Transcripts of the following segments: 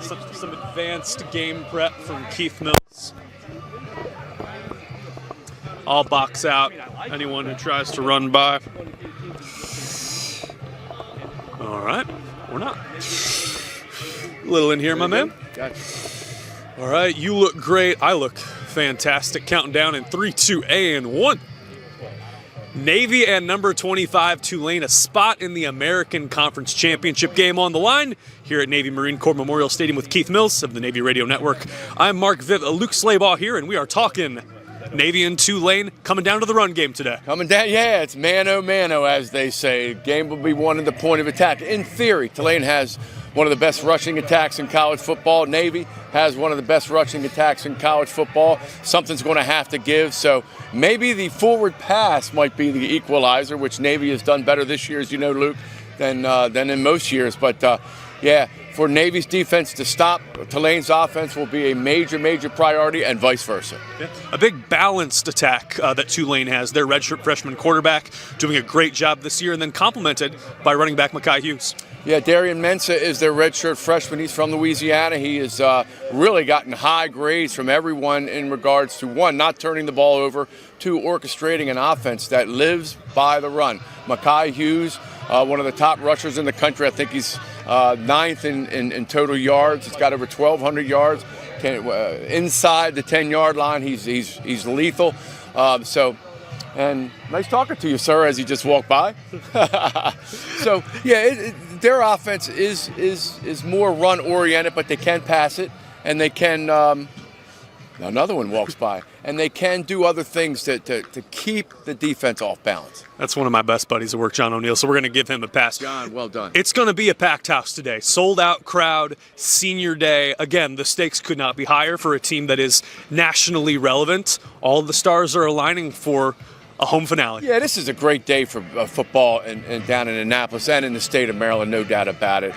some advanced game prep from Keith Mills. I'll box out anyone who tries to run by. All right, we're not. A little in here, my man. All right, you look great. I look fantastic. Counting down in 3, 2, and 1. Navy and number 25 Tulane, a spot in the American Conference Championship game on the line here at Navy Marine Corps Memorial Stadium with Keith Mills of the Navy Radio Network. I'm Luke Slabaugh here, and we are talking Navy and Tulane coming down to the run game today. Coming down, yeah, it's mano-mano, as they say. Game will be won at the point of attack. In theory, Tulane has one of the best rushing attacks in college football. Navy has one of the best rushing attacks in college football. Something's going to have to give. So maybe the forward pass might be the equalizer, which Navy has done better this year, as you know, Luke, than in most years. But, yeah, for Navy's defense to stop Tulane's offense will be a major, major priority, and vice versa. Yeah. A big balanced attack that Tulane has. Their redshirt freshman quarterback doing a great job this year, and then complemented by running back Mekhi Hughes. Yeah, Darian Mensah is their redshirt freshman. He's from Louisiana. He has really gotten high grades from everyone in regards to, one, not turning the ball over, two, orchestrating an offense that lives by the run. Mekhi Hughes, one of the top rushers in the country. I think he's ninth in total yards. He's got over 1,200 yards. Inside the 10-yard line, he's lethal. And nice talking to you, sir, as you just walked by. So, yeah, their offense is more run-oriented, but they can pass it, and they can another one walks by, and they can do other things to keep the defense off balance. That's one of my best buddies at work, John O'Neill, so we're going to give him a pass. John, well done. It's going to be a packed house today. Sold-out crowd, senior day. Again, the stakes could not be higher for a team that is nationally relevant. All the stars are aligning for a home finale. Yeah, this is a great day for football and down in Annapolis and in the state of Maryland, no doubt about it.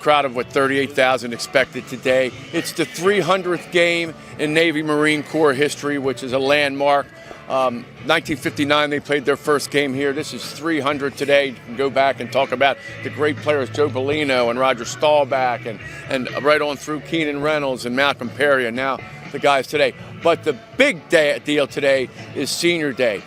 Crowd of, 38,000 expected today. It's the 300th game in Navy Marine Corps history, which is a landmark. 1959, they played their first game here. This is 300 today. You can go back and talk about the great players, Joe Bellino and Roger Staubach, and right on through Keenan Reynolds and Malcolm Perry, and now the guys today. But the big deal today is senior day.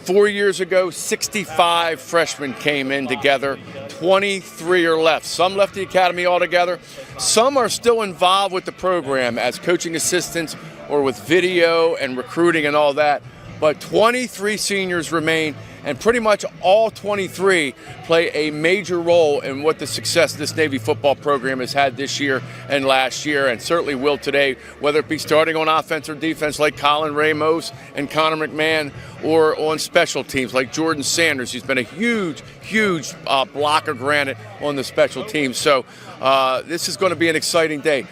4 years ago, 65 freshmen came in together. 23 are left. Some left the academy altogether. Some are still involved with the program as coaching assistants or with video and recruiting and all that. But 23 seniors remain, and pretty much all 23 play a major role in what the success this Navy football program has had this year and last year, and certainly will today, whether it be starting on offense or defense like Colin Ramos and Connor McMahon, or on special teams like Jordan Sanders. He's been a huge block of granite on the special teams. So this is going to be an exciting day.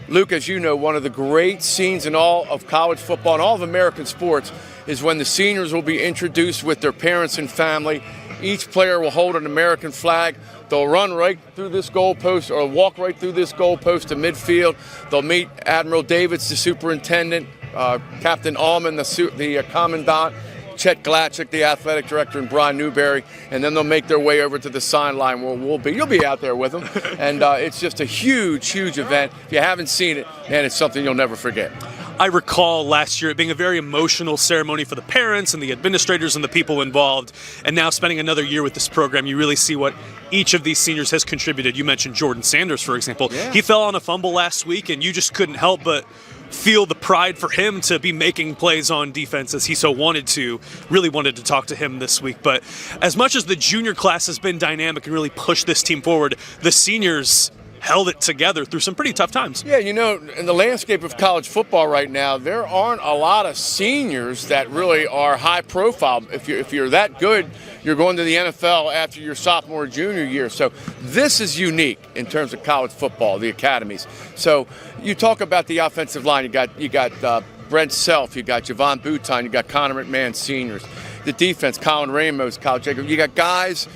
Luke, as you know, one of the great scenes in all of college football and all of American sports is when the seniors will be introduced with their parents and family. Each player will hold an American flag. They'll run right through this goalpost or walk right through this goalpost to midfield. They'll meet Admiral Davids, the superintendent, Captain Allman, the commandant, Chet Glatchik, the athletic director, and Brian Newberry, and then they'll make their way over to the sideline where you'll be out there with them. And it's just a huge event. If you haven't seen it, man, it's something you'll never forget. I recall last year it being a very emotional ceremony for the parents and the administrators and the people involved. And now spending another year with this program, you really see what each of these seniors has contributed. You mentioned Jordan Sanders, for example. Yeah. He fell on a fumble last week, and you just couldn't help but feel the pride for him to be making plays on defense as he so wanted to. Really wanted to talk to him this week. But as much as the junior class has been dynamic and really pushed this team forward, the seniors held it together through some pretty tough times. Yeah, you know, in the landscape of college football right now, there aren't a lot of seniors that really are high profile. If you're that good, you're going to the NFL after your sophomore or junior year. So this is unique in terms of college football, the academies. So you talk about the offensive line. You got Brent Self, you got Javon Bouton, you got Connor McMahon seniors. The defense, Colin Ramos, Kyle Jacobs. You got guys.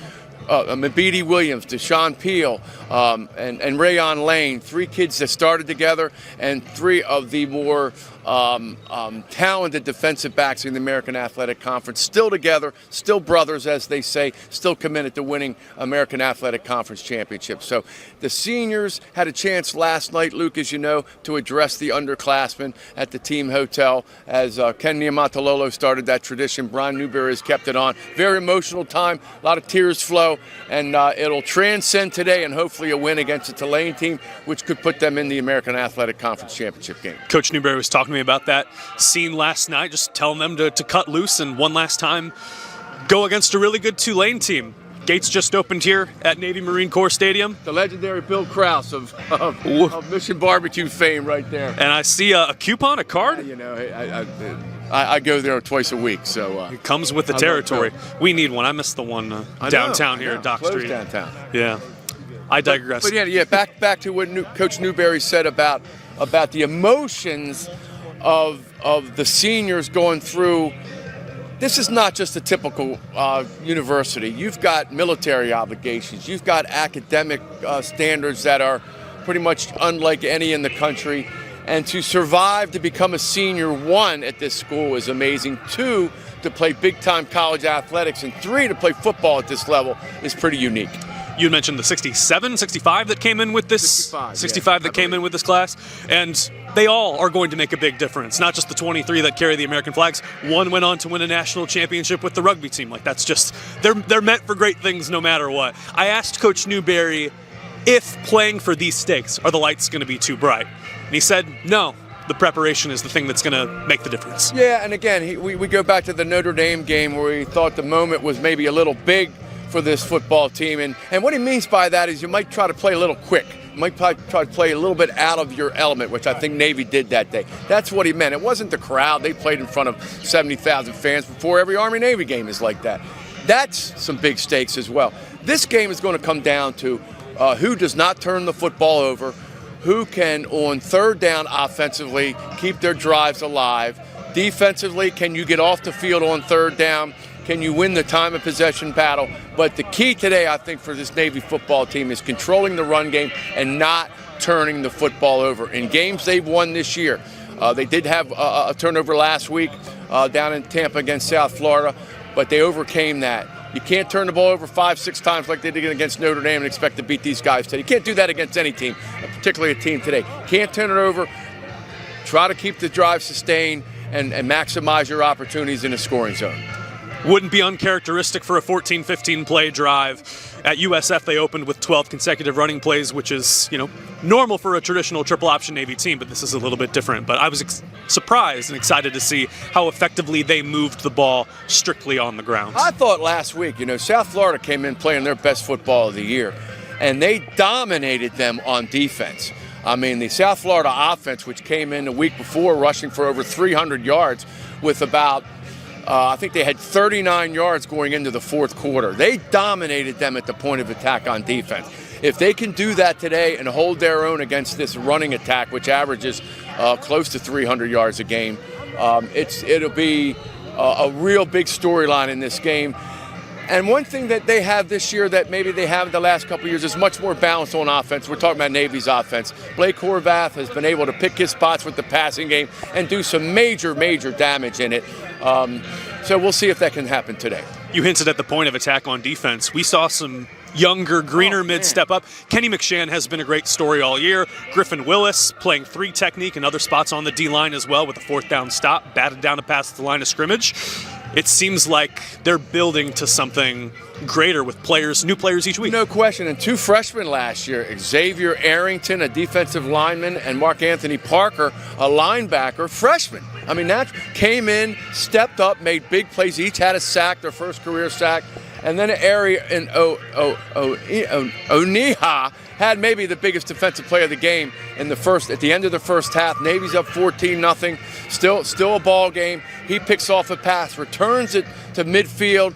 Mabidi Williams, Deshaun Peel, and Rayon Lane, three kids that started together, and three of the more talented defensive backs in the American Athletic Conference, still together, still brothers, as they say, still committed to winning American Athletic Conference championship. So the seniors had a chance last night, Luke, as you know, to address the underclassmen at the team hotel as Ken Niumatalolo started that tradition. Brian Newberry has kept it on. Very emotional time, a lot of tears flow, and it'll transcend today and hopefully a win against the Tulane team, which could put them in the American Athletic Conference championship game. Coach Newberry was talking to me about that scene last night, just telling them to cut loose and one last time go against a really good Tulane team. Gates just opened here at Navy Marine Corps Stadium. The legendary Bill Krause of Mission Barbecue fame right there. And I see a coupon, a card. You know, I go there twice a week, so it comes with the territory. We need one. I missed the one downtown here at Dock Street. Downtown. Yeah, I digress. But yeah. Back to what Coach Newberry said about the emotions of the seniors going through. This is not just a typical university. You've got military obligations. You've got academic standards that are pretty much unlike any in the country. And to survive to become a senior, 1, at this school is amazing. 2, to play big-time college athletics. And 3, to play football at this level is pretty unique. You mentioned the 65 that came in with this 65 that came in with this class, and they all are going to make a big difference. Not just the 23 that carry the American flags. 1 went on to win a national championship with the rugby team. Like, that's just they're meant for great things no matter what. I asked Coach Newberry if playing for these stakes are the lights going to be too bright, and he said no. The preparation is the thing that's going to make the difference. Yeah, and again, we go back to the Notre Dame game where he thought the moment was maybe a little big for this football team. And what he means by that is you might try to play a little quick. You might try to play a little bit out of your element, which I think Navy did that day. That's what he meant. It wasn't the crowd. They played in front of 70,000 fans before. Every Army-Navy game is like that. That's some big stakes as well. This game is going to come down to who does not turn the football over, who can, on third down offensively, keep their drives alive. Defensively, can you get off the field on third down? Can you win the time of possession battle? But the key today, I think, for this Navy football team is controlling the run game and not turning the football over. In games they've won this year, they did have a turnover last week down in Tampa against South Florida, but they overcame that. You can't turn the ball over 5-6 times like they did against Notre Dame and expect to beat these guys today. You can't do that against any team, particularly a team today. Can't turn it over. Try to keep the drive sustained and maximize your opportunities in the scoring zone. Wouldn't be uncharacteristic for a 14-15 play drive. At USF, they opened with 12 consecutive running plays, which is, normal for a traditional triple option Navy team, but this is a little bit different. But I was surprised and excited to see how effectively they moved the ball strictly on the ground. I thought last week, South Florida came in playing their best football of the year, and they dominated them on defense. I mean, the South Florida offense, which came in the week before rushing for over 300 yards with about I think they had 39 yards going into the fourth quarter. They dominated them at the point of attack on defense. If they can do that today and hold their own against this running attack, which averages close to 300 yards a game, it'll be a real big storyline in this game. And one thing that they have this year that maybe they haven't the last couple of years is much more balance on offense. We're talking about Navy's offense. Blake Horvath has been able to pick his spots with the passing game and do some major damage in it. So we'll see if that can happen today. You hinted at the point of attack on defense. We saw some younger, greener mids step up. Kenny McShann has been a great story all year. Griffin Willis playing 3 technique and other spots on the D-line as well with a 4th down stop, batted down a pass at the line of scrimmage. It seems like they're building to something greater with new players each week. No question. And 2 freshmen last year, Xavier Arrington, a defensive lineman, and Mark Anthony Parker, a linebacker, freshman. I mean, that came in, stepped up, made big plays. Each had a sack, their first career sack. And then Ari and Oniha had maybe the biggest defensive play of the game at the end of the first half. Navy's up 14-0. Still a ball game. He picks off a pass, returns it to midfield.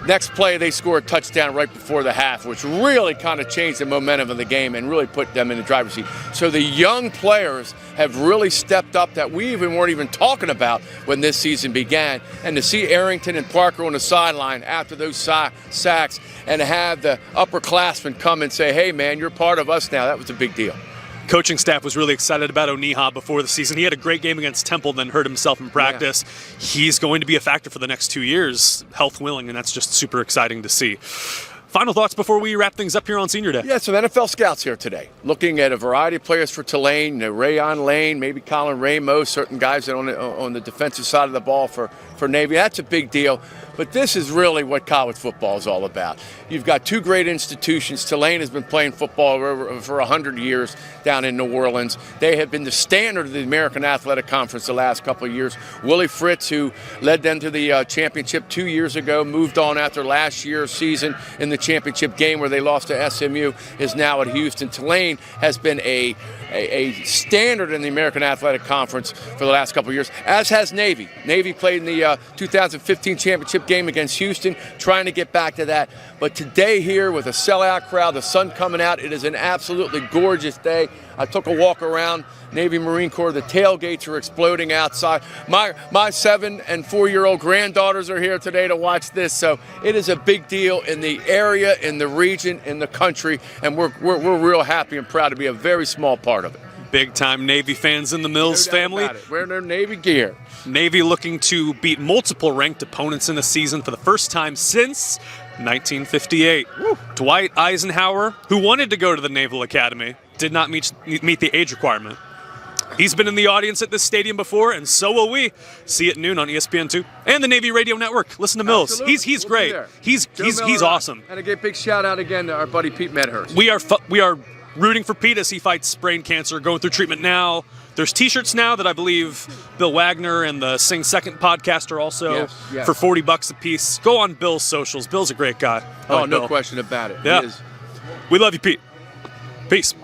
Next play, they score a touchdown right before the half, which really kind of changed the momentum of the game and really put them in the driver's seat. So the young players have really stepped up that we weren't even talking about when this season began. And to see Arrington and Parker on the sideline after those sacks and have the upperclassmen come and say, hey, man, you're part of us now, that was a big deal. coaching staff was really excited about Oniha before the season. He had a great game against Temple, then hurt himself in practice. Yeah. He's going to be a factor for the next 2 years, health willing, and that's just super exciting to see. Final thoughts before we wrap things up here on Senior Day? Yeah, some NFL scouts here today, looking at a variety of players for Tulane, Rayon Lane, maybe Colin Ramos, certain guys that on the defensive side of the ball for Navy. That's a big deal. But this is really what college football is all about. You've got two great institutions. Tulane has been playing football for 100 years down in New Orleans. They have been the standard of the American Athletic Conference the last couple of years. Willie Fritz, who led them to the championship 2 years ago, moved on after last year's season in the championship game where they lost to SMU, is now at Houston. Tulane has been a standard in the American Athletic Conference for the last couple of years, as has Navy. Navy played in the 2015 championship game against Houston, trying to get back to that. But today here with a sellout crowd, the sun coming out, it is an absolutely gorgeous day. I took a walk around Navy Marine Corps. The tailgates are exploding outside. My 7 and 4-year-old granddaughters are here today to watch this. So it is a big deal in the area, in the region, in the country, and we're real happy and proud to be a very small part of it. Big time Navy fans in the Mills family. Wearing their Navy gear. Navy looking to beat multiple ranked opponents in the season for the first time since 1958. Woo. Dwight Eisenhower, who wanted to go to the Naval Academy, did not meet the age requirement. He's been in the audience at this stadium before, and so will we. See it at noon on ESPN2 and the Navy Radio Network. Listen to Mills. Absolutely. He's great. He's awesome. And a big shout out again to our buddy Pete Medhurst. We are rooting for Pete as he fights brain cancer, going through treatment now. There's T-shirts now that I believe Bill Wagner and the Sing Second podcast are also for $40 a piece. Go on Bill's socials. Bill's a great guy. No question about it. Yeah. We love you, Pete. Peace.